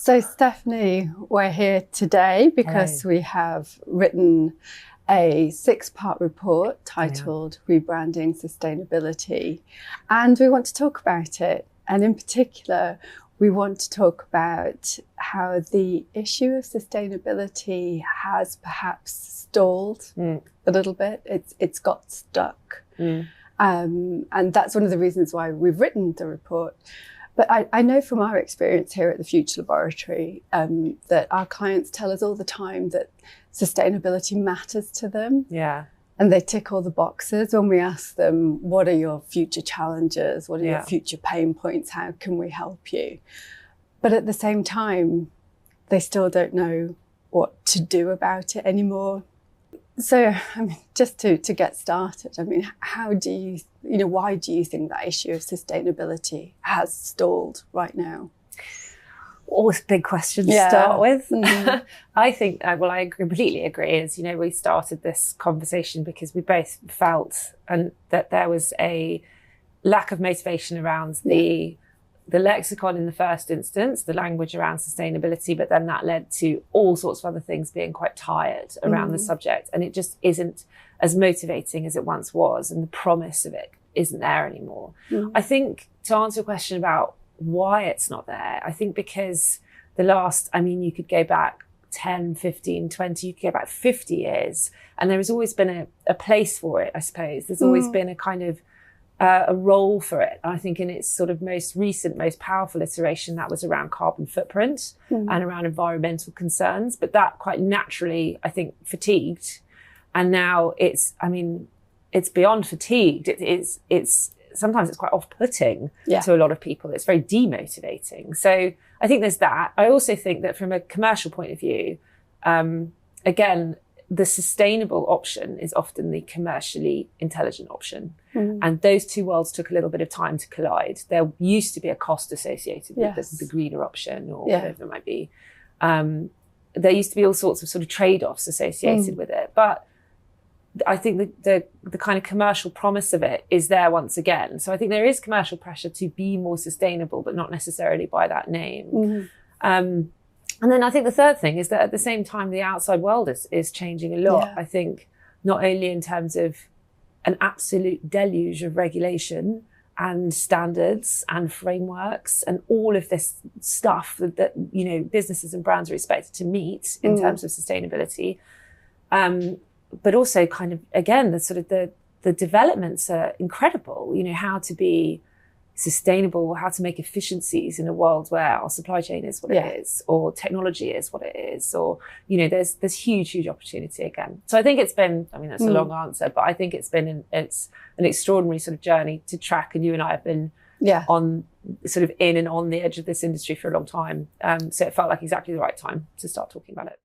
So Stephanie, we're here today because we have written a 6-part report titled Rebranding Sustainability, and we want to talk about it. And in particular, we want to talk about how the issue of sustainability has perhaps stalled a little bit. It's got stuck. And that's one of the reasons why we've written the report. But I know from our experience here at the Future Laboratory that our clients tell us all the time that sustainability matters to them. Yeah. And they tick all the boxes when we ask them, what are your future challenges? What are your future pain points? How can we help you? But at the same time, they still don't know what to do about it anymore. So, I mean, just to get started, I mean, how do you, why do you think that issue of sustainability has stalled right now? Always a big question to start with. I think, well, I completely agree. As you know, we started this conversation because we both felt that there was a lack of motivation around the lexicon in the first instance, the language around sustainability, but then that led to all sorts of other things being quite tired around the subject. And it just isn't as motivating as it once was. And the promise of it isn't there anymore. I think to answer your question about why it's not there, I think because you could go back 10, 15, 20, you could go back 50 years. And there has always been a place for it, I suppose. There's always been a kind of a role for it. I think in its sort of most recent, most powerful iteration, that was around carbon footprint and around environmental concerns. But that quite naturally, I think, fatigued. And now it's beyond fatigued. Sometimes it's quite off-putting to a lot of people. It's very demotivating. So I think there's that. I also think that from a commercial point of view, again, the sustainable option is often the commercially intelligent option. And those two worlds took a little bit of time to collide. There used to be a cost associated with the greener option or whatever it might be. There used to be all sorts of sort of trade-offs associated with it. But I think the kind of commercial promise of it is there once again. So I think there is commercial pressure to be more sustainable, but not necessarily by that name. And then I think the third thing is that at the same time, the outside world is changing a lot. I think not only in terms of an absolute deluge of regulation and standards and frameworks and all of this stuff that businesses and brands are expected to meet in terms of sustainability. But also kind of, again, the developments are incredible, how to be sustainable, how to make efficiencies in a world where our supply chain is what it is, or technology is what it is, or, there's huge opportunity again. So I think it's been, that's a long answer, but I think it's an extraordinary sort of journey to track. And you and I have been on sort of in and on the edge of this industry for a long time. So it felt like exactly the right time to start talking about it.